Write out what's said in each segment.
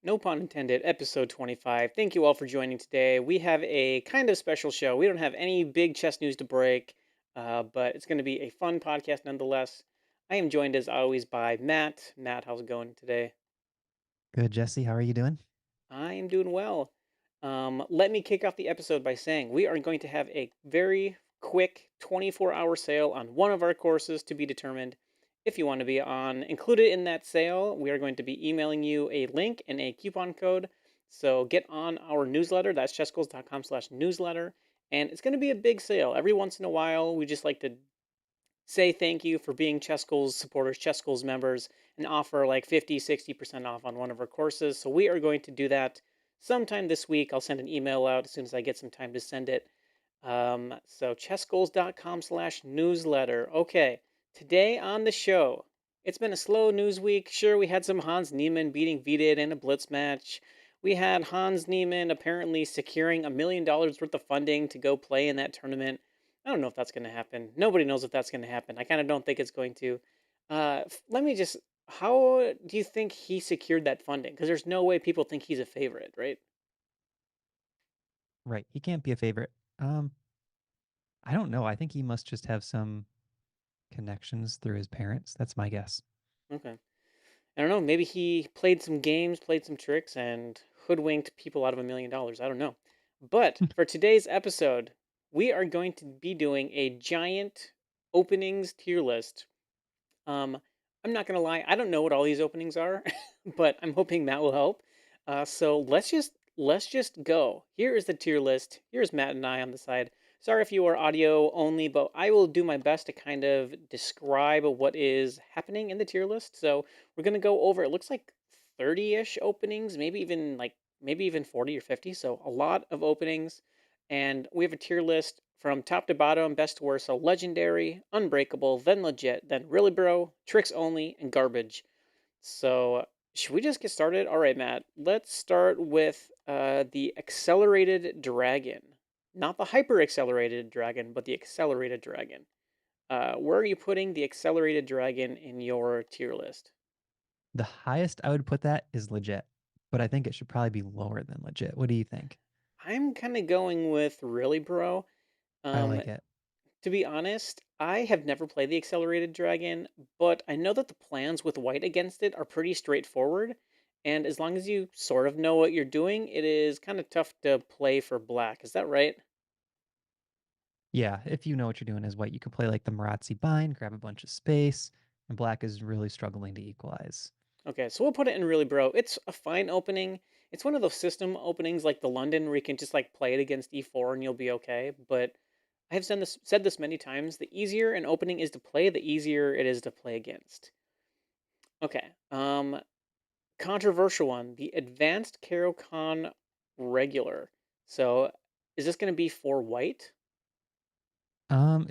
No pun intended, episode 25. Thank you all for joining today. We have a kind of special show. We don't have any big chess news to break, but it's going to be a fun podcast nonetheless. I am joined as always by Matt. Matt, how's it going today? Good, Jesse. How are you doing? I am doing well. Let me kick off the episode by saying we are going to have a very quick 24-hour sale on one of our courses to be determined. If you want to be on included in that sale, we are going to be emailing you a link and a coupon code. So get on our newsletter. That's chessgoals.com/newsletter. And it's going to be a big sale. Every once in a while, we just like to say thank you for being Chess Goals supporters, Chess Goals members, and offer like 50, 60% off on one of our courses. So we are going to do that sometime this week. I'll send an email out as soon as I get some time to send it. So chessgoals.com/newsletter. Okay, today on the show, it's been a slow news week. Sure, we had some Hans Niemann beating Vidit in a blitz match. We had Hans Niemann apparently securing $1 million worth of funding to go play in that tournament. I don't know if that's going to happen. Nobody knows if that's going to happen. I kind of don't think it's going to. Let me just. How do you think he secured that funding? Because there's no way people think he's a favorite, right? Right. He can't be a favorite. Um, I don't know. I think he must just have some connections through his parents. That's my guess. Okay. I don't know. Maybe he played some games, played some tricks, and hoodwinked people out of $1 million. I don't know. But for today's episode, we are going to be doing a giant openings tier list. Um, I'm not gonna lie, I don't know what all these openings are, but I'm hoping Matt will help. So let's just go. Here is the tier list. Here's Matt and I on the side. Sorry if you are audio only, but I will do my best to kind of describe what is happening in the tier list. So we're gonna go over. It looks like 30-ish openings, maybe even 40 or 50. So a lot of openings, and we have a tier list from top to bottom, best to worst. So legendary, unbreakable, then legit, then really bro, tricks only, and garbage. So should we just get started? All right, Matt. Let's start with the accelerated dragon, not the hyper accelerated dragon, but the accelerated dragon. Where are you putting the accelerated dragon in your tier list? The highest I would put that is legit, but I think it should probably be lower than legit. What do you think? I'm kind of going with really bro. I Um, like it. To be honest, I have never played the Accelerated Dragon, but I know that the plans with white against it are pretty straightforward. And as long as you sort of know what you're doing, it is kind of tough to play for black. Is that right? Yeah, if you know what you're doing as white, you could play like the Marazzi bind, grab a bunch of space, and black is really struggling to equalize. Okay, so we'll put it in really bro. It's a fine opening. It's one of those system openings like the London where you can just like play it against e4 and you'll be okay. But I have said this many times. The easier an opening is to play, the easier it is to play against. Okay. Controversial one, the advanced Caro-Kann regular. So is this going to be for white?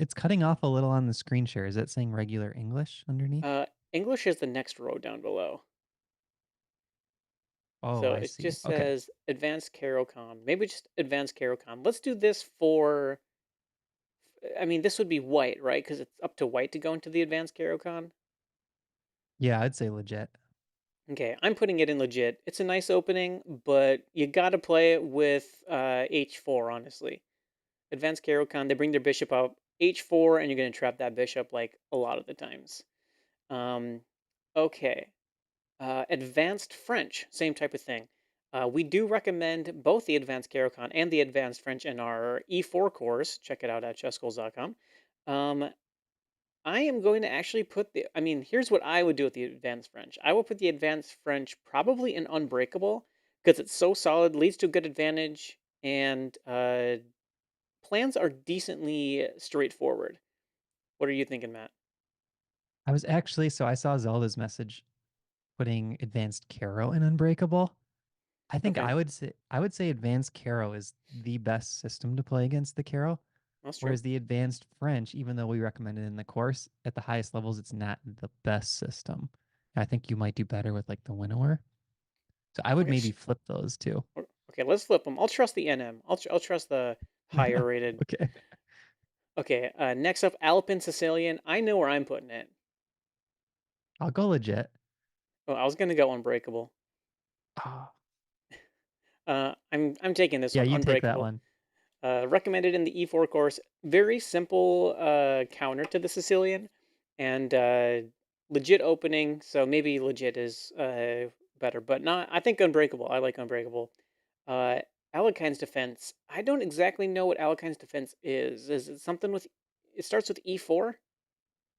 It's cutting off a little on the screen share. Is it saying regular English underneath? Uh, English is the next row down below. Oh, So I it see. just Okay. says advanced Caro-Kann. Maybe just advanced Caro-Kann. Let's do this for, I mean, this would be white, right? Because it's up to white to go into the advanced Caro-Kann. Yeah, I'd say legit. Okay, I'm putting it in legit. It's a nice opening, but you got to play it with h4, honestly. Advanced Caro-Kann, they bring their bishop up h4, and you're going to trap that bishop like a lot of the times. Um, okay. Advanced French, same type of thing. We do recommend both the Advanced Caro-Kann and the Advanced French in our E4 course. Check it out at chessgoals.com. Um, I am going to actually put I mean, here's what I would do with the Advanced French. I will put the Advanced French probably in Unbreakable because it's so solid, leads to a good advantage, and plans are decently straightforward. What are you thinking, Matt? So I saw Zelda's message putting advanced Caro in Unbreakable. I think Okay, I would say advanced Caro is the best system to play against the Caro, that's true. whereas the advanced French, even though we recommend it in the course, at the highest levels, it's not the best system. I think you might do better with like the Winnower. So I would Okay, maybe flip those two. okay, let's flip them. I'll trust the NM. I'll trust the higher rated. Okay. Okay, next up, Alpine Sicilian. I know where I'm putting it. I'll go legit. Oh, I was gonna go Unbreakable. Oh, I'm taking this yeah, one, you take that Unbreakable. one. Recommended in the E4 course. Very simple counter to the Sicilian, and legit opening. So maybe legit is better, but not. I think Unbreakable. I like Unbreakable. Uh, Alekine's defense. I don't exactly know what Alekine's defense is. Is it something with? It starts with E4.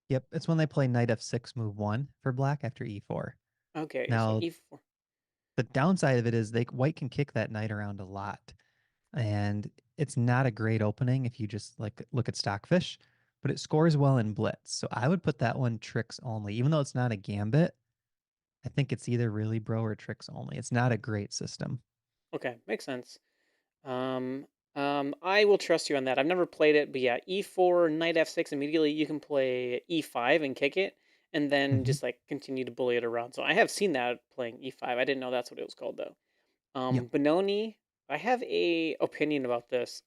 Yep, it's when they play knight f6 move 1 for black after e4. Okay, so Now, E4. the downside of it is they white can kick that knight around a lot. And it's not a great opening if you just like look at Stockfish, but it scores well in Blitz. So I would put that one tricks only, even though it's not a gambit. I think it's either really bro or tricks only. It's not a great system. Okay, makes sense. Um, I will trust you on that. I've never played it, but yeah, E4, knight F6, immediately you can play E5 and kick it, and then Hmm. just like continue to bully it around. So I have seen that playing E5. I didn't know that's what it was called though. Yep. Benoni, I have a opinion about this.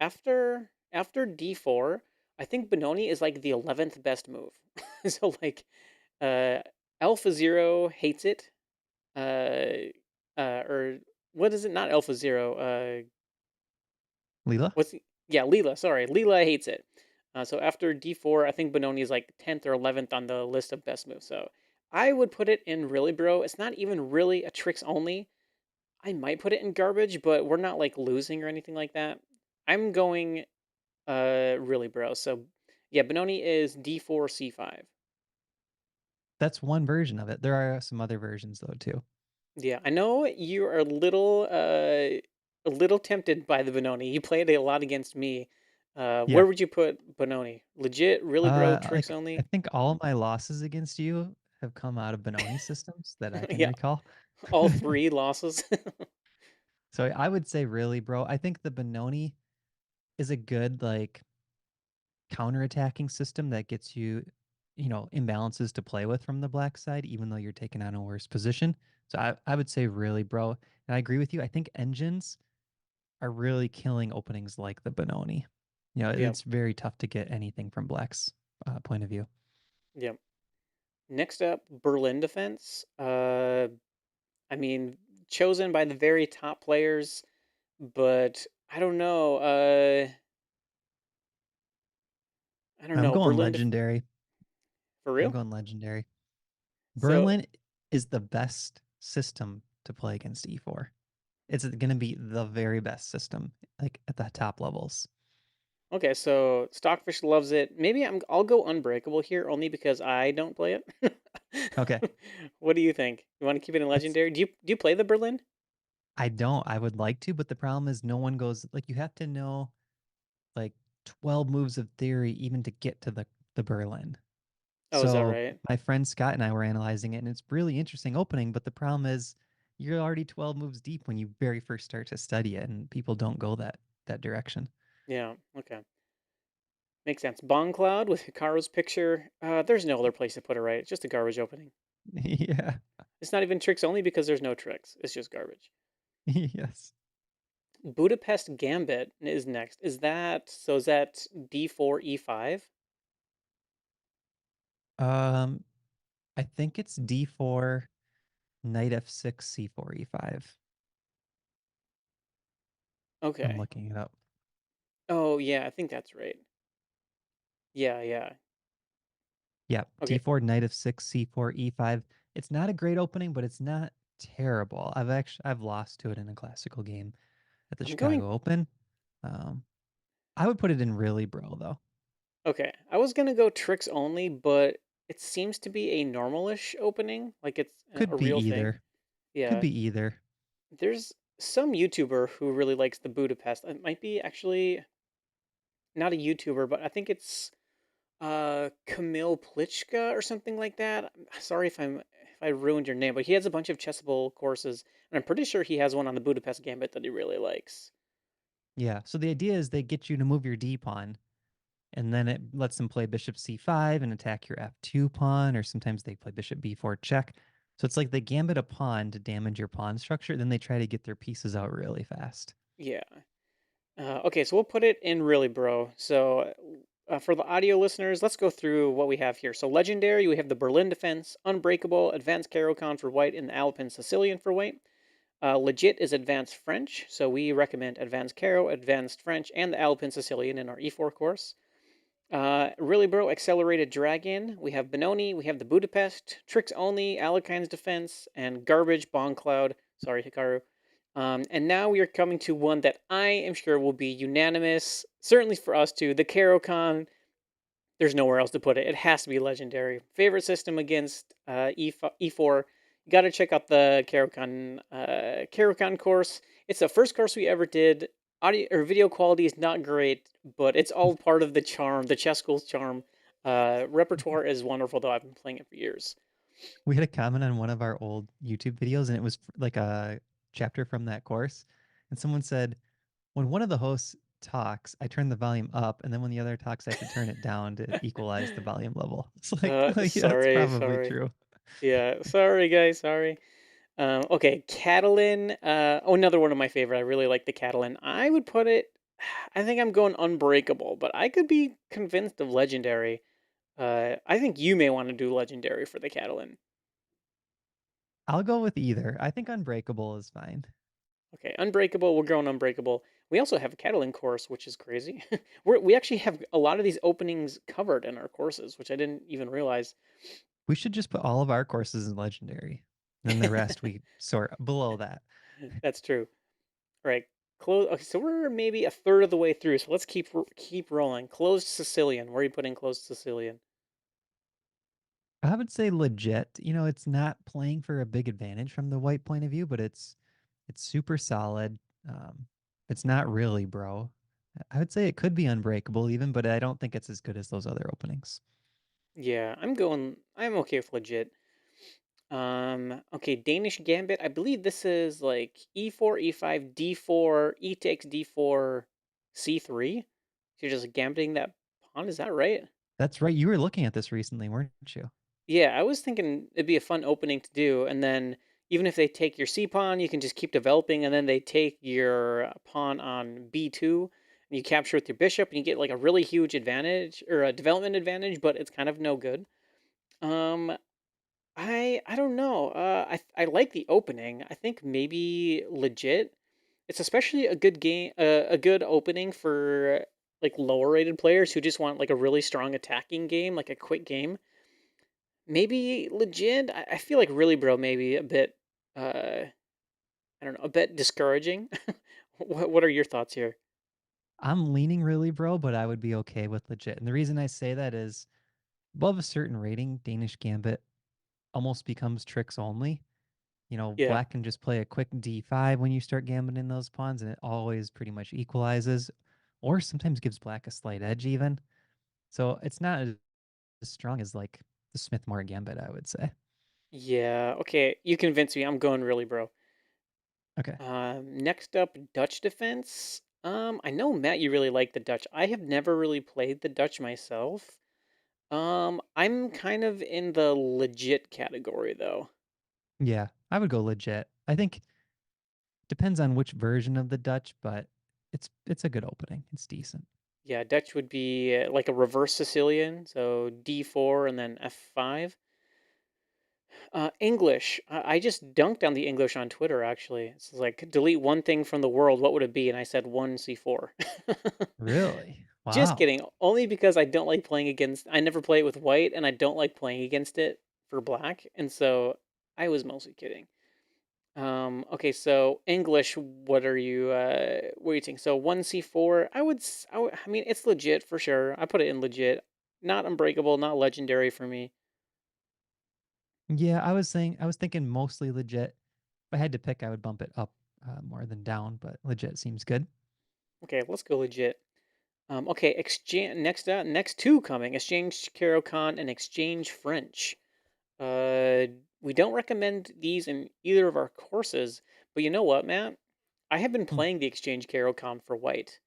After D4, I think Benoni is like the 11th best move. So like, uh, Alpha Zero hates it. Uh, or what is it? Not Alpha Zero. Leela? Yeah, Leela. Sorry, Leela hates it. So after D4, I think Benoni is like 10th or 11th on the list of best moves. So I would put it in really bro. It's not even really a tricks only. I might put it in garbage, but we're not like losing or anything like that. I'm going really bro. So yeah, Benoni is D4 C5. That's one version of it. There are some other versions though too. Yeah, I know you are a little tempted by the Benoni. You played a lot against me. Where Yeah. would you put Benoni? Legit, really bro, tricks Like I only? think all of my losses against you have come out of Benoni systems that I can Yeah, recall. all three losses. So I would say really, bro. I think the Benoni is a good like counterattacking system that gets you, imbalances to play with from the black side, even though you're taking on a worse position. So I would say really, bro. And I agree with you. I think engines are really killing openings like the Benoni. Yep, It's very tough to get anything from black's point of view. yep. Next up, Berlin defense. I mean, chosen by the very top players, but I don't know. I don't I'm know. going Berlin legendary. for I'm real? going legendary. So Berlin is the best system to play against E4. It's going to be the very best system, like at the top levels. okay, so Stockfish loves it. Maybe I'll go Unbreakable here only because I don't play Okay. it. What do you think? You want to keep it in That's Legendary? Do you play the Berlin? I don't. I would like to, but the problem is no one goes like you have to know like 12 moves of theory even to get to the Berlin. Oh, is that So right? my friend Scott and I were analyzing it and it's really interesting opening, but the problem is you're already 12 moves deep when you very first start to study it and people don't go that direction. Yeah. Okay. Makes sense. Bong Cloud with Hikaru's picture. There's no other place to put it, right? It's just a garbage opening. Yeah. It's not even tricks only because there's no tricks. It's just garbage. Yes. Budapest Gambit is next. Is that D4 E5? Um I think it's D4 knight f6 c4 e5. I'm Okay. looking it up. Oh yeah, I think that's right. Yeah, yeah. Yep, Okay. d4 knight of 6 c4 e5. It's not a great opening, but it's not terrible. I've lost to it in a classical game at the I'm going Chicago Open. Um, I would put it in really bro though. Okay. I was gonna go tricks only, but it seems to be a normalish opening, like it's a Could be real thing. either. Could Yeah. be either. There's some YouTuber who really likes the Budapest. It might be actually not a YouTuber, but I think it's Kamil Plichka or something like that. Sorry if I ruined your name, but he has a bunch of chessable courses, and I'm pretty sure he has one on the Budapest Gambit that he really likes. Yeah. So the idea is they get you to move your d pawn, and then it lets them play bishop c5 and attack your f2 pawn, or sometimes they play bishop b4 check. So it's like they gambit a pawn to damage your pawn structure, then they try to get their pieces out really fast. Yeah. Okay, so we'll put it in really bro. So For the audio listeners, let's go through what we have here. So, legendary, we have the Berlin Defense, Unbreakable, Advanced Carocon for white, and the Alpine Sicilian for white. Legit is Advanced French, so we recommend Advanced Caro, Advanced French, and the Alpine Sicilian in our E4 course. Really Bro, Accelerated Dragon. We have Benoni, we have the Budapest, Tricks Only, Alekine's Defense, and Garbage Bong Cloud. Sorry, Hikaru. And now we are coming to one that I am sure will be unanimous, certainly for us too, the Carocon. There's nowhere else to put it. It has to be legendary. Favorite system against E4. You got to check out the Carocon course. It's the first course we ever did. Audio or video quality is not great, but it's all part of the charm, the chess school's charm. Repertoire is wonderful, though. I've been playing it for years. We had a comment on one of our old YouTube videos, and it was like a chapter from that course. And someone said, when one of the hosts talks, I turn the volume up, and then when the other talks, I have to turn it down to equalize the volume level. It's like yeah, that's Sorry, probably sorry. true. Yeah, sorry, guys, sorry. Okay, Catalan. Another one of my favorite. I really like the Catalan. I would put it. I think I'm going Unbreakable, but I could be convinced of Legendary. I think you may want to do Legendary for the Catalan. I'll go with either. I think Unbreakable is fine. Okay, Unbreakable. We're going Unbreakable. We also have a Catalan course, which is crazy. We actually have a lot of these openings covered in our courses, which I didn't even realize. We should just put all of our courses in Legendary. Then the rest we sort below that. That's true. All right, close. Okay, so we're maybe a third of the way through. So let's keep rolling. Closed Sicilian. Where are you putting closed Sicilian? I would say legit. It's not playing for a big advantage from the white point of view, but it's super solid. Um, it's not really, bro. I would say it could be unbreakable even, but I don't think it's as good as those other openings. Yeah, I'm going. I'm okay with legit. Okay, Danish Gambit. I believe this is like e4, e5, d4, e takes d4, c3. So you're just gambiting that pawn. Is that right? That's right. You were looking at this recently, weren't you? Yeah, I was thinking it'd be a fun opening to do, and then even if they take your c pawn, you can just keep developing, and then they take your pawn on b2, and you capture with your bishop, and you get like a really huge advantage or a development advantage, but it's kind of no good. Um, I don't know. I like the opening. I think maybe legit. It's especially a good game, a good opening for like lower rated players who just want like a really strong attacking game, like a quick game. Maybe legit. I feel like really bro maybe a bit. I don't know, a bit discouraging. What are your thoughts here? I'm leaning really, bro, but I would be okay with legit. And the reason I say that is above a certain rating, Danish Gambit almost becomes tricks only. Yeah. Black can just play a quick d5 when you start gambiting those pawns, and it always pretty much equalizes, or sometimes gives black a slight edge even. So it's not as strong as like the Smith-Morra Gambit, I would say. Yeah. Okay. You convinced me. I'm going really bro. Okay. Next up, Dutch defense. I know Matt, you really like the Dutch. I have never really played the Dutch myself. I'm kind of in the legit category though. Yeah, I would go legit. I think depends on which version of the Dutch, but it's a good opening. It's decent. Yeah, Dutch would be like a reverse Sicilian, so D4 and then F5. English. I just dunked on the English on Twitter actually. It's like delete one thing from the world. What would it be? And I said one C4. Really? Just Wow. kidding. Only because I don't like playing against. I never play it with white, and I don't like playing against it for black. And so I was mostly kidding. Okay, so English. What are you think? So one C4. I mean, it's legit for sure. I put it in legit. Not unbreakable. Not legendary for me. Yeah, I was thinking mostly legit. If I had to pick, I would bump it up more than down, but legit seems good. Okay, let's go legit. Okay, exchange next two coming. Exchange Carocon and Exchange French. Uh, we don't recommend these in either of our courses, but you know what, Matt? I have been Hmm. playing the Exchange Carocon for white.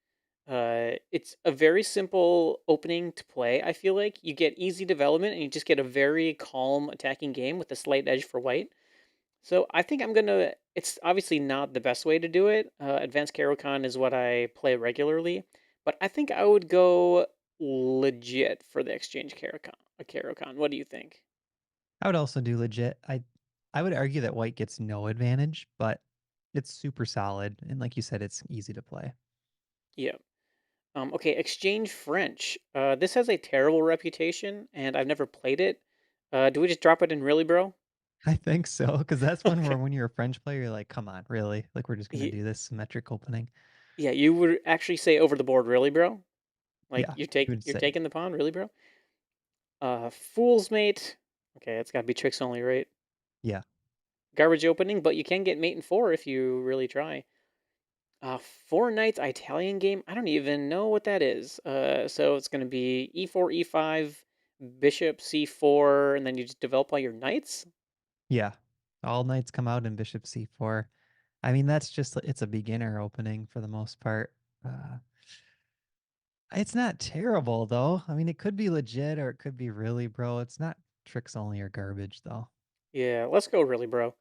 It's a very simple opening to play. I feel like you get easy development and you just get a very calm attacking game with a slight edge for white. So I think I'm gonna. It's obviously not the best way to do it. Advanced Carocon is what I play regularly, but I think I would go. legit for the exchange Carocon. What do you think? I would also do legit. I would argue that white gets no advantage, but it's super solid. And like you said, it's easy to play. Yeah. Okay, Exchange French. This has a terrible reputation, and I've never played it. Do we just drop it in really, bro? I think so, because that's one where Okay. when you're a French player, you're like, come on, really? Like we're just gonna Ye- do this symmetric opening. Yeah, you would actually say over the board, really, bro? Like Yeah, you would you're say. taking the pawn, really, bro? Fool's Mate. Okay, it's got to be tricks only, right? Yeah. Garbage opening, but you can get mate and four if you really try. Four Knights Italian game. I don't even know what that is. So it's going to be e4, e5, bishop c4, and then you just develop all your knights. Yeah. All knights come out in bishop c4. I mean, that's just it's a beginner opening for the most part. Uh, it's not terrible though. I mean, it could be legit or it could be really, bro. It's not tricks only or garbage though. Yeah, let's go really, bro.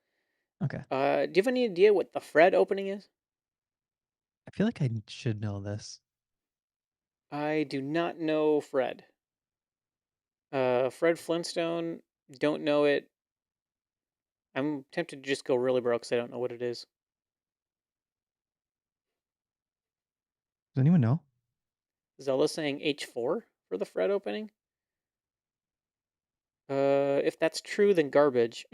Okay. Do you have any idea what the Fred opening is? I feel like I should know this. I do not know Fred. Fred Flintstone. Don't know it. I'm tempted to just go really, bro, because I don't know what it is. Does anyone know? Zelda saying H4 for the Fred opening. If that's true, then garbage.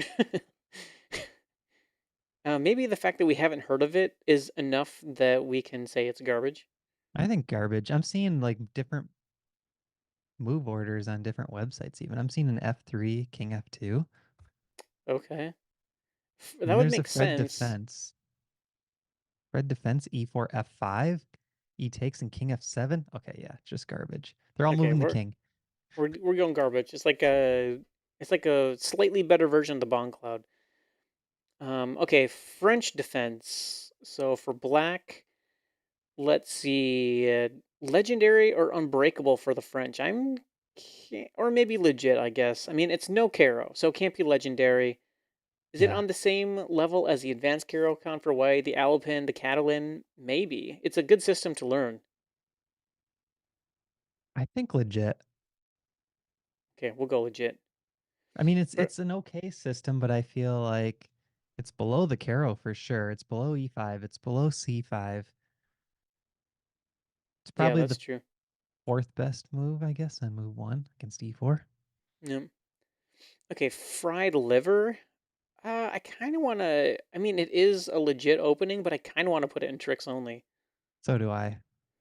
Maybe the fact that we haven't heard of it is enough that we can say it's garbage. I think garbage. I'm seeing like different move orders on different websites even. I'm seeing an F3, King F2, Okay. and That then would there's a make Fred sense. defense. Fred defense, E4, F5, E takes, and King F7. Okay, yeah, just garbage. They're all Okay, moving the king. we're going garbage. It's like a slightly better version of the Bond Cloud. Okay, French defense. So for black, let's see, legendary or unbreakable for the French. Or maybe legit, I guess. I mean, it's no Caro, so it can't be legendary. Is it Yeah, on the same level as the advanced Carocon for white, the Alpin, the Catalan? Maybe. It's a good system to learn. I think legit. Okay, we'll go legit. I mean, it's For, it's an okay system, but I feel like it's below the Caro for sure. It's below E5. It's below C5. It's yeah, probably that's the true. fourth best move, I guess, on move one against E4. Yeah. Okay, fried liver. I kind of want to. I mean, it is a legit opening, but I kind of want to put it in tricks only. So do I.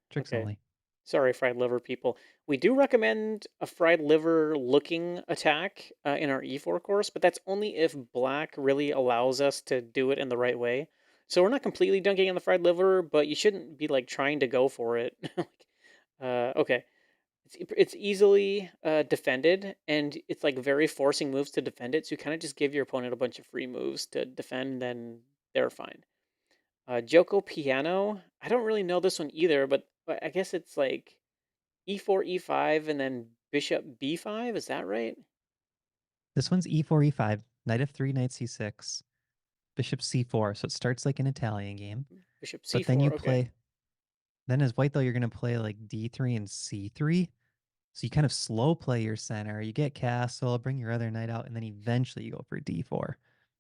Tricks Okay. only. Sorry, fried liver people. We do recommend a fried liver looking attack in our E4 course, but that's only if black really allows us to do it in the right way. So we're not completely dunking on the fried liver, but you shouldn't be like trying to go for it. Okay. It's easily defended, and it's like very forcing moves to defend it. So you kind of just give your opponent a bunch of free moves to defend, then they're fine. Joko Piano. I don't really know this one either, but I guess it's like e4, e5, and then bishop b5. Is that right? This one's E4, E5, knight F3, knight C6, bishop C4. So it starts like an Italian game. Bishop But then you c4. Okay. play, then as white though, you're going to play like D3 and C3. So you kind of slow play your center. You get castle, bring your other knight out, and then eventually you go for D4.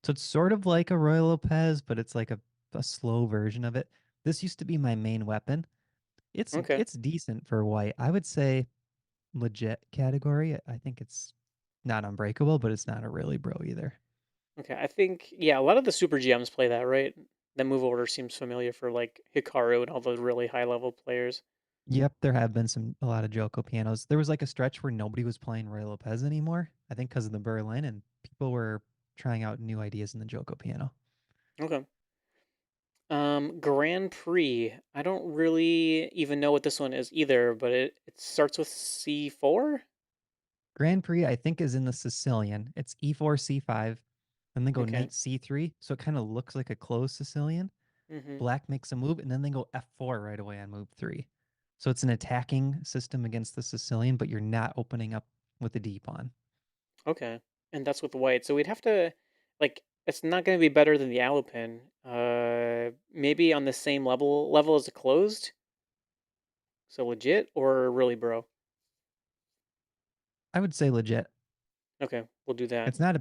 So it's sort of like a Roy Lopez, but it's like a slow version of it. This used to be my main weapon. It's Okay. it's decent for white. I would say legit category. I think it's not unbreakable, but it's not a really bro either. Okay. I think yeah, a lot of the super GMs play that, right? The move order seems familiar for like Hikaru and all those really high level players. Yep, there have been a lot of Joko pianos. There was like a stretch where nobody was playing Roy Lopez anymore. I think because of the Berlin and people were trying out new ideas in the Joko piano. Okay. Grand Prix. I don't really even know what this one is either, but it starts with C4. Grand Prix, I think, is in the Sicilian. It's E4, C5, then they go Okay. knight C3, so it kind of looks like a closed Sicilian. Mm-hmm. Black makes a move, and then they go F4 right away on move 3. So it's an attacking system against the Sicilian, but you're not opening up with a D pawn. Okay. And that's with the white. So we'd have to like it's not going to be better than the Alupin. Maybe on the same level as a closed. So legit or really bro. I would say legit. Okay, we'll do that. It's not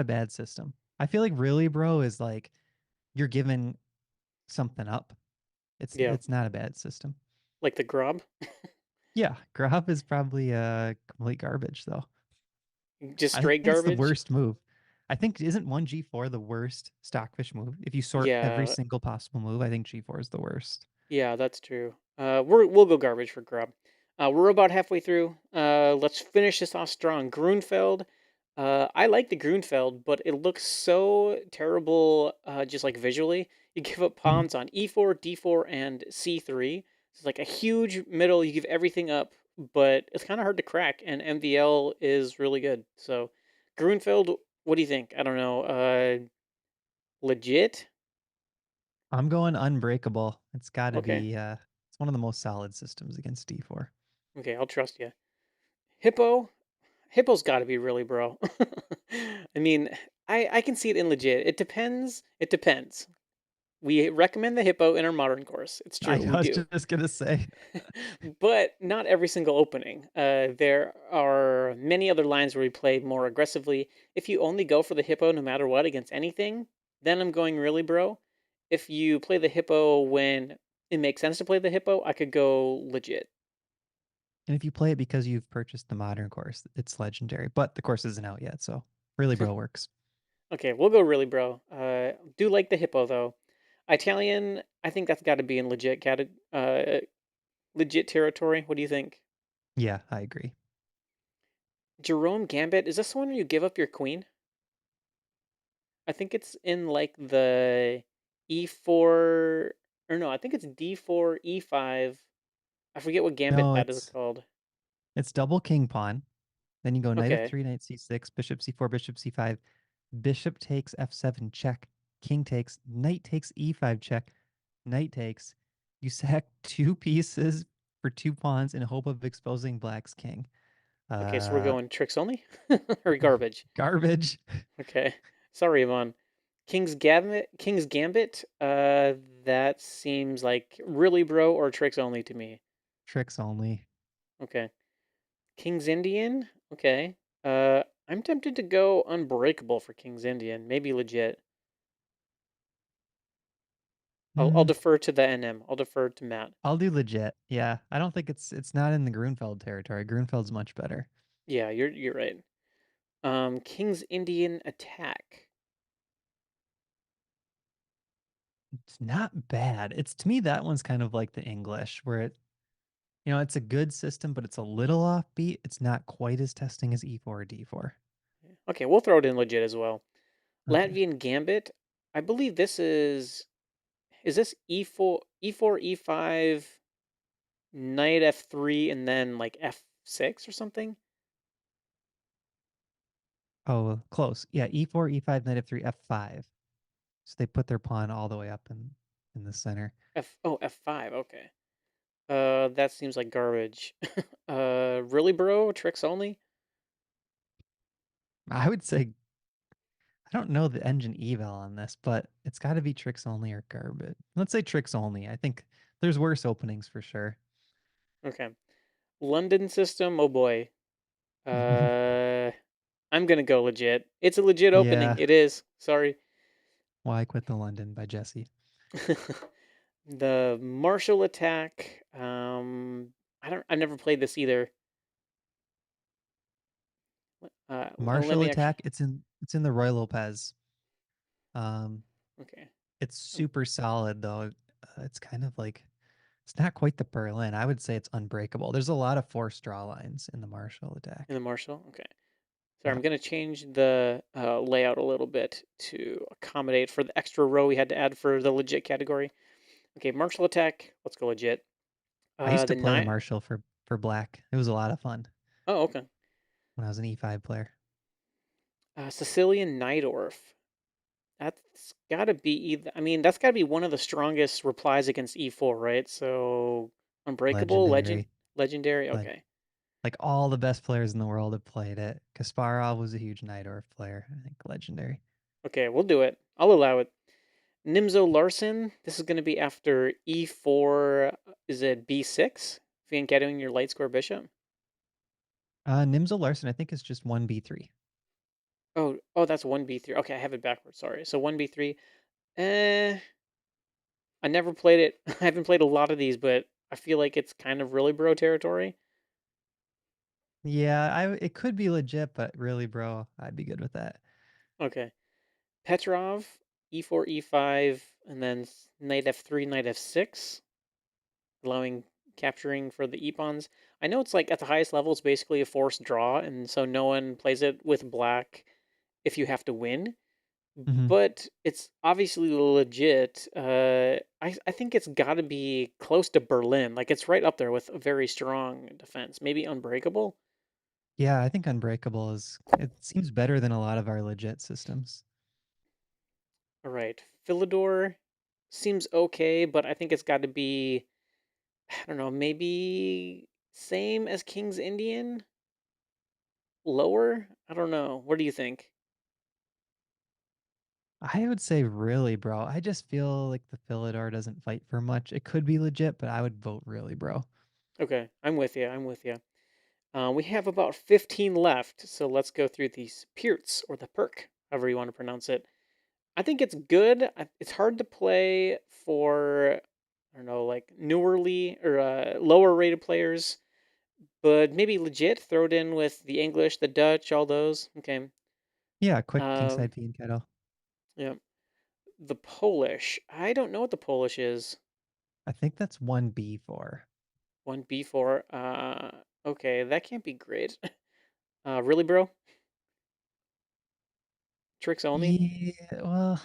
a bad system. I feel like really, bro, is like you're giving something up. Yeah, It's not a bad system. like the Grob. Yeah, Grab is probably complete garbage though. Just I think straight it's the garbage. worst move. I think isn't one G4 the worst stockfish move? If you sort every Yeah, single possible move, I think G4 is the worst. yeah, that's true. We'll go garbage for Grub. We're about halfway through. Let's finish this off strong. Grunfeld. I like the Grunfeld, but it looks so terrible. Just like visually, you give up pawns on E4, D4, and C3. It's like a huge middle. You give everything up, but it's kind of hard to crack. And MVL is really good. So, Grunfeld. What do you think? I don't know. Legit. I'm going unbreakable. It's got to Okay. be it's one of the most solid systems against D4. Okay, I'll trust you. Hippo. Hippo's got to be really bro. I mean, I can see it in legit. It depends. It depends. We recommend the hippo in our modern course. It's I true, we was do. just gonna say. But not every single opening. There are many other lines where we play more aggressively. If you only go for the hippo no matter what against anything, then I'm going really bro. If you play the hippo when it makes sense to play the hippo, I could go legit. And if you play it because you've purchased the modern course, it's legendary. But the course isn't out yet, so really bro works. Okay, we'll go really bro. Do like the hippo though. Italian, I think that's got to be in legit territory. What do you think? Yeah, I agree. Jerome Gambit, is this the one where you give up your queen? I think it's in like the E4 or no, I think it's D4 E5. I forget what Gambit No, that is called. it's double king pawn. Then you go knight Okay. f3, knight c6, bishop c4, bishop c5, bishop takes f7 check, king takes, knight takes e5 check, knight takes. You sack two pieces for two pawns in hope of exposing black's king. Okay, so we're Uh, going tricks only or garbage. garbage. Okay. Sorry, Yvonne. King's Gambit, that seems like really bro or tricks only to me. Tricks only. Okay. King's Indian, okay. I'm tempted to go unbreakable for King's Indian, maybe legit. I'll Mm, defer to the NM. I'll defer to Matt. I'll do legit. Yeah, I don't think it's not in the Grunfeld territory. Grunfeld's much better. Yeah, you're right. King's Indian attack. It's not bad. It's to me that one's kind of like the English, where it's a good system, but it's a little offbeat. It's not quite as testing as E4 or D4. Okay, we'll throw it in legit as well. Okay. Latvian Gambit. I believe this is this E4 E5 knight F3 and then like F6 or something? Oh, close. Yeah, E4, E5, knight F3, F5. So they put their pawn all the way up in the center. F5, okay. That seems like garbage. Really bro, tricks only? I would say I don't know the engine eval on this, but it's got to be tricks only or garbage. Let's say tricks only. I think there's worse openings for sure. Okay. London system, oh boy. Uh I'm gonna go legit. It's a legit opening. Yeah. It is. Sorry. Why Quit the London by Jesse. The Marshall attack. I've never played this either. Let Marshall me actually. attack. It's in the Roy Lopez. Um, Okay. it's Um, super solid though. It's kind of like it's not quite the Berlin. I would say it's unbreakable. There's a lot of forced draw lines in the Marshall in attack. the Marshall. Okay. Sorry, I'm Yeah. gonna change the layout a little bit to accommodate for the extra row we had to add for the legit category. Okay, Marshall attack. Let's go legit. I used to The play the nine. Marshall for black. It was a lot of fun Oh, okay. when I was an E5 player. Sicilian Nightorf. That's got to be either. I mean, that's got to be one of the strongest replies against E4, right? So Unbreakable, Legendary. Legendary. Leg Okay, like all the best players in the world have played it. Kasparov was a huge Nidorf player. I think legendary. okay, we'll do it. I'll allow it. Nimzo Larson. This is going to be after E4. Is it B6? If you ain't getting your light square bishop. Nimzo Larson, I think, is just 1b3. Oh, that's 1b3. Okay, I have it backwards. Sorry. So 1b3. Eh, I never played it. I haven't played a lot of these, but I feel like it's kind of really bro territory. Yeah, it could be legit, but really, bro, I'd be good with that. Okay. Petrov, e4, e5, and then knight f3, knight f6, allowing capturing for the e-pawns. I know it's like at the highest level, it's basically a forced draw, and so no one plays it with black if you have to win. Hmm. But it's obviously legit. I think it's got to be close to Berlin. Like it's right up there with a very strong defense. Maybe unbreakable. Yeah, I think Unbreakable it seems better than a lot of our legit systems. All right, Philidor seems okay, but I think it's got to be I don't know, maybe same as King's Indian, lower. I don't know. What do you think? I would say really, bro. I just feel like the Philidor doesn't fight for much. It could be legit, but I would vote really, bro. Okay, I'm with you. I'm with you. We have about 15 left, so let's go through these Pirts or the perk, however you want to pronounce it. I think it's good. It's hard to play for I don't know, like newerly or lower rated players, but maybe legit. Throw it in with the English, the Dutch, all those. Okay. Yeah, quick Um, kingside fiend kettle. yeah. The Polish. I don't know what the Polish is. I think that's 1b4. One B4. Okay, that can't be great. Really, bro? Tricks only? Yeah, well,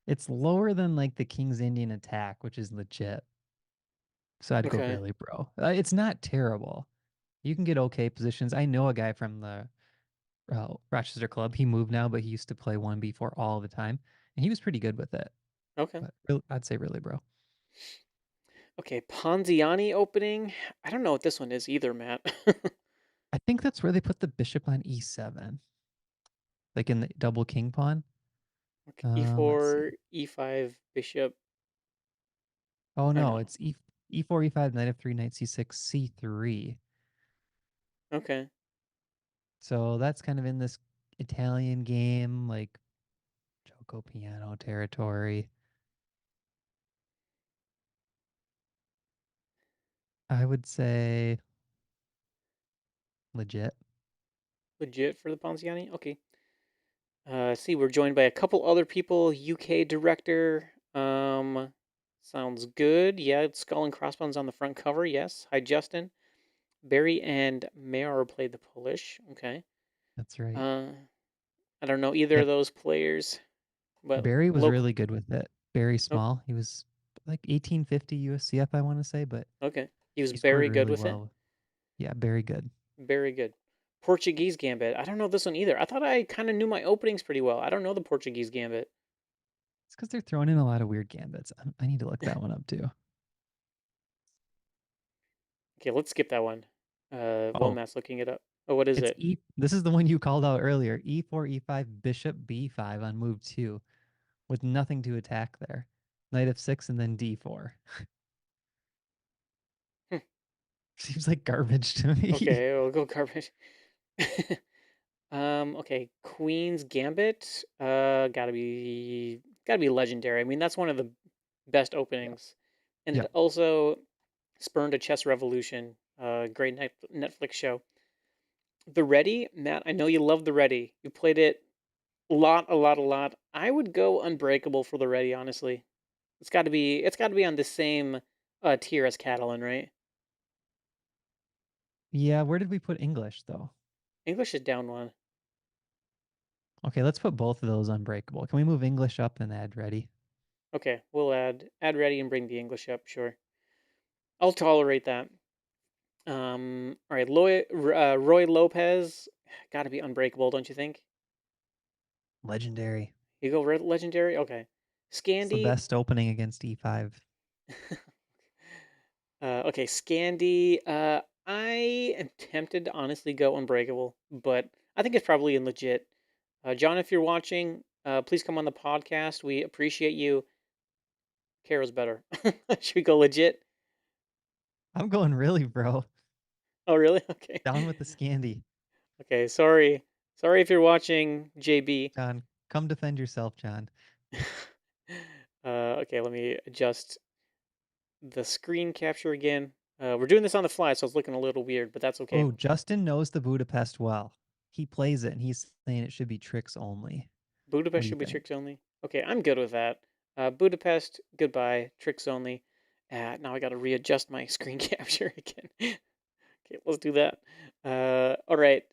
it's lower than like the King's Indian attack, which is legit. So I'd go Okay. really, bro. It's not terrible. You can get okay positions. I know a guy from the Rochester Club. He moved now, but he used to play 1b4 all the time, and he was pretty good with it. Okay. But I'd say really, bro. Okay, Ponziani opening. I don't know what this one is either, Matt. I think that's where they put the bishop on e7, like in the double king pawn. Okay, Let's E4, see. E5, bishop. Oh I don't no, know. it's e4, e5, knight f3, knight c6, c3. Okay. So that's kind of in this Italian game, like Choco piano territory. I would say legit. Legit for the Ponziani? Okay. See, we're joined by a couple other people. UK director. Sounds good. Yeah, it's Skull and Crossbones on the front cover. Yes. Hi, Justin. Barry and Mayor played the Polish. Okay. That's right. Uh, I don't know either of Yep. those players, but Barry was local. really good with it. Barry Oh, Small. He was like 1850 USCF, I want to say, but okay. He was he scored very good really with it. well. Yeah, very good. Very good. Portuguese Gambit. I don't know this one either. I thought I kind of knew my openings pretty well. I don't know the Portuguese Gambit. It's because they're throwing in a lot of weird gambits. I need to look that one up too. Okay, let's skip that one. While Oh, Matt's looking it up. Oh, what is it's it? E. This is the one you called out earlier. E4, E5, Bishop B5 on move 2 with nothing to attack there. Knight F6 and then D4. Hmm. Seems like garbage to me. Okay, we'll go garbage. Okay, Queen's Gambit. Gotta be legendary. I mean, that's one of the best Yeah. openings, and Yeah. it also spurned a chess revolution. Great Netflix show. The Ready, Matt. I know you love the Ready. You played it a lot, a lot, a lot. I would go Unbreakable for the Ready. Honestly, it's got to be. It's got to be on the same tier as Catalan, right? Yeah, where did we put English though? English is down one. Okay, let's put both of those unbreakable. Can we move English up and add ready? Okay, we'll add Ready and bring the English up. Sure, I'll tolerate that. All right, Roy Lopez, got to be Unbreakable, don't you think? Legendary. You go red legendary. Okay, It's the Scandy. best opening against E5. Okay, Scandy. I am tempted to honestly go Unbreakable, but I think it's probably in legit. John, if you're watching, please come on the podcast. We appreciate you. Caro's better. Should we go legit? I'm going really, bro. Oh, really? Okay. Down with the Scandi. Okay, sorry. Sorry if you're watching, JB. John, come defend yourself, John. Okay, let me adjust the screen capture again. We're doing this on the fly, so it's looking a little weird, but that's okay. Oh, Justin knows the Budapest well. He plays it and he's saying it should be tricks only. What Budapest do you should be think? tricks only. Okay, I'm good with that. Budapest, goodbye. Tricks only. Now I got to readjust my screen capture again. Okay, let's do that. All right.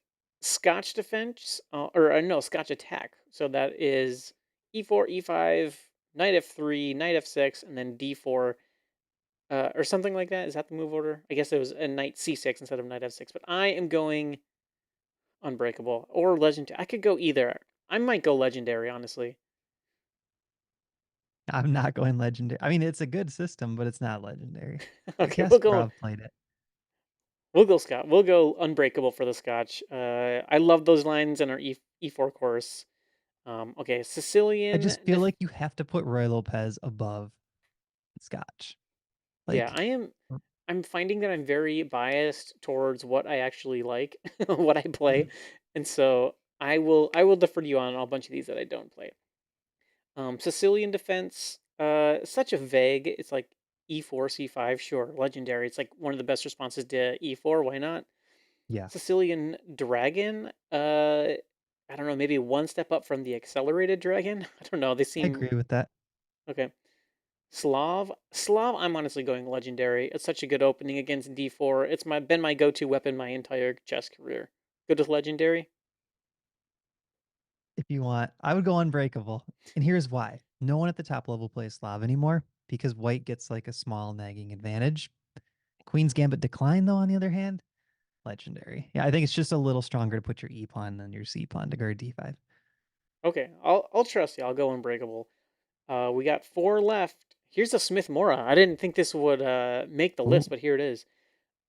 Scotch defense, or no, Scotch attack. So that is e4, e5, knight f3, knight f6, and then d4, or something like that. Is that the move order? I guess it was a knight c6 instead of knight f6. But I am going unbreakable or legendary. I could go either. I might go legendary, honestly. I'm not going legendary. I mean, it's a good system, but it's not legendary. Okay, Kasparov played it. we'll go Scotch. We'll go unbreakable for the Scotch. I love those lines in our e4 course. Okay, I Sicilian. just feel like you have to put Roy Lopez above Scotch. Yeah, Like, I am. I'm finding that I'm very biased towards what I actually like, what I play, and so I will defer to you on a bunch of these that I don't play. Sicilian defense, such a vague. It's like e4, c5, sure, legendary. It's like one of the best responses to e4. Why not? yeah, Sicilian dragon, I don't know, maybe one step up from the accelerated dragon. I don't know. They I seem agree with that. okay. Slav, I'm honestly going legendary. It's such a good opening against D4. It's been my go-to weapon my entire chess career. Good with legendary. If you want, I would go unbreakable. And here's why. No one at the top level plays Slav anymore because white gets like a small nagging advantage. Queen's Gambit Decline, though, on the other hand, legendary. Yeah, I think it's just a little stronger to put your E pawn than your C pawn to guard D5. Okay, I'll trust you. I'll go unbreakable. We got four left. Here's a Smith Mora. I didn't think this would make the Ooh, list, but here it is.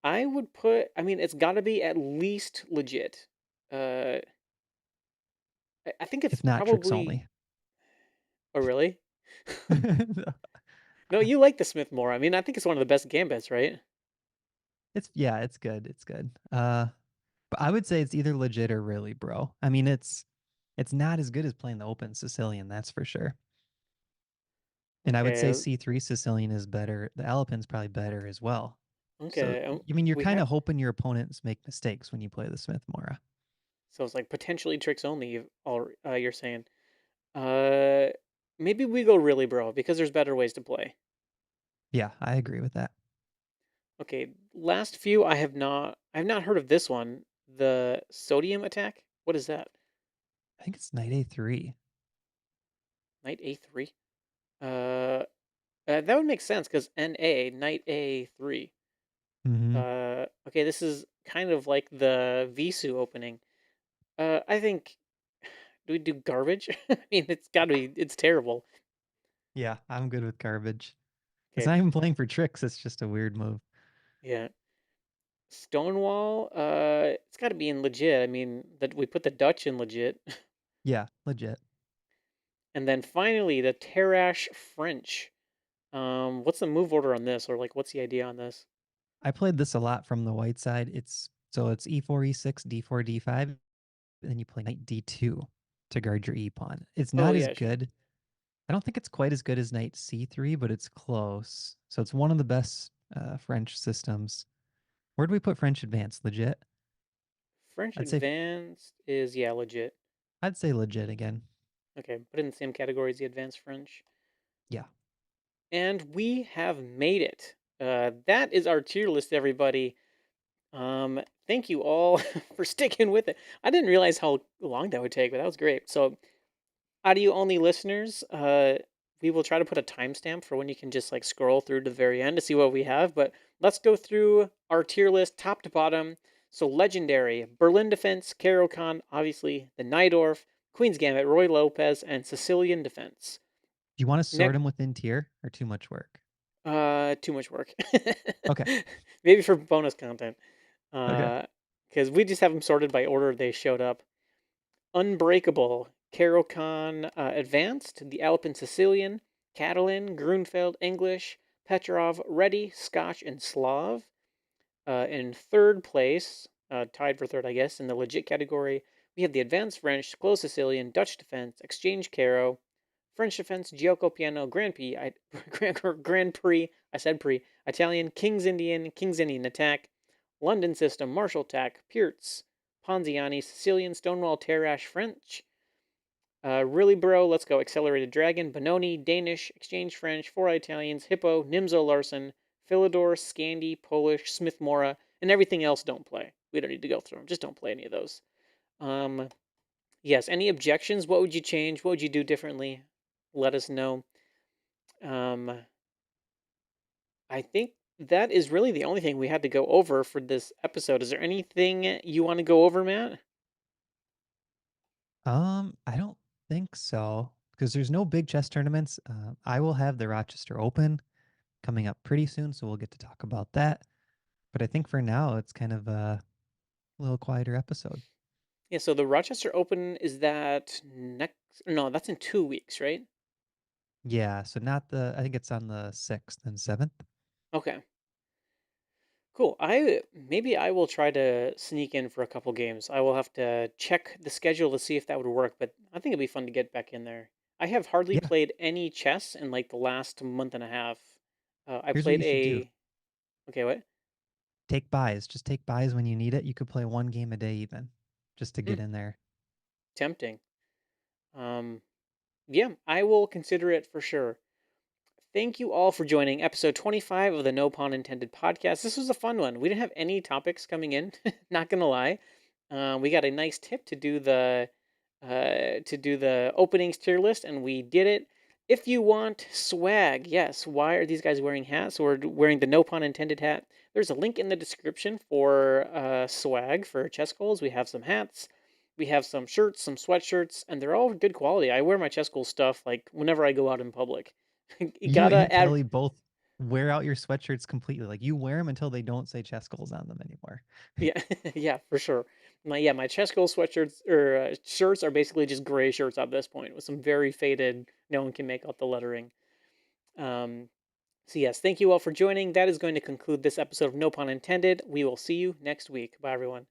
I would put. I mean, it's got to be at least legit. Uh, I think it's if not tricks probably. only. Oh, really? No, you like the Smith Mora. I mean, I think it's one of the best gambits, right? It's yeah, it's good. It's good. But I would say it's either legit or really bro. I mean, it's not as good as playing the open Sicilian, that's for sure. And I would say Okay, C3 Sicilian is better. The Alapin's probably better as well. So, okay. I mean, you're We kind have of hoping your opponents make mistakes when you play the Smith Mora. so it's like potentially tricks only. All you're saying. Uh, Maybe we go really bro because there's better ways to play. Yeah, I agree with that. Okay, last few I have not heard of this one. The sodium attack. What is that? I think it's knight A3. Knight A3. Uh, that would make sense because NA Knight A3. Mm-hmm. Okay, this is kind of like the Visu opening. I think do we do garbage? I mean, it's got to be. It's terrible. Yeah, I'm good with garbage. It's Okay, not even playing for tricks. It's just a weird move. yeah. Stonewall. It's got to be in legit. I mean, that we put the Dutch in legit, Yeah, legit. and then finally the Terrash French. What's the move order on this, or like, what's the idea on this? I played this a lot from the white side. It's E4, E6, D4, D5, and then you play knight D2 to guard your E pawn. It's Oh not as yeah, sure. good. I don't think it's quite as good as knight C3, but it's close. So it's one of the best French systems. Where do we put French advanced? Legit? French I'd say advanced is yeah legit. I'd say legit again. Okay, put it in the same category as the advanced French. Yeah. And we have made it. That is our tier list, everybody. Thank you all for sticking with it. I didn't realize how long that would take, but that was great. So, audio only listeners, we will try to put a timestamp for when you can just like scroll through to the very end to see what we have. But let's go through our tier list top to bottom. So, legendary Berlin Defense, Caro Khan, obviously the Najdorf, Queen's Gambit, Roy Lopez, and Sicilian Defense. Do you want to sort Next, them within tier or too much work? too much work. Okay. Maybe for bonus content. Okay. Because we just have them sorted by order they showed up. Unbreakable, Caro-Kann Advanced, the Alpin Sicilian, Catalan, Grunfeld English, Petrov Ready, Scotch, and Slav. In third place, tied for third, I guess, in the legit category, we have the Advanced French, Close Sicilian, Dutch Defense, Exchange Caro, French Defense, Gioco Piano, Grand Prix, I said Prix, Italian, King's Indian Attack, London System, Marshall Attack, Pierce, Ponziani, Sicilian, Stonewall, Terrash, French, Really Bro, Let's Go, Accelerated Dragon, Benoni, Danish, Exchange French, Four Italians, Hippo, Nimzo Larson, Philidor, Scandi, Polish, Smith Mora, and everything else don't play. We don't need to go through them. Just don't play any of those. Um, yes, any objections? What would you change? What would you do differently? Let us know. Um, I think that is really the only thing we had to go over for this episode. Is there anything you want to go over, Matt? I don't think so because there's no big chess tournaments. I will have the Rochester Open coming up pretty soon, so we'll get to talk about that. But I think for now, it's kind of a little quieter episode. Yeah, so the Rochester Open is that next? No, that's in 2 weeks, right? Yeah, so not the, I think it's on the 6th and 7th. Okay. Cool. I will try to sneak in for a couple games. I will have to check the schedule to see if that would work, but I think it'd be fun to get back in there. I have hardly Yeah, played any chess in like the last month and a half. I here's what played you should do. a okay, what? Take buys. Just take buys when you need it. You could play one game a day even just to Hmm, get in there. tempting. Um, yeah, I will consider it for sure. Thank you all for joining episode 25 of the No Pun Intended podcast. This was a fun one. We didn't have any topics coming in, not gonna lie. We got a nice tip to do the openings tier list, and we did it. If you want swag, yes. Why are these guys wearing hats? Or wearing the no pun intended hat. There's a link in the description for swag for chess goals. We have some hats, we have some shirts, some sweatshirts, and they're all good quality. I wear my chess goals stuff like whenever I go out in public. You You gotta and add, Kelly both wear out your sweatshirts completely. Like you wear them until they don't say chess goals on them anymore. yeah, yeah, for sure. My chess goal sweatshirts or shirts are basically just gray shirts at this point with some very faded. No one can make out the lettering. Um, so yes, thank you all for joining. That is going to conclude this episode of No Pun Intended. We will see you next week. Bye everyone.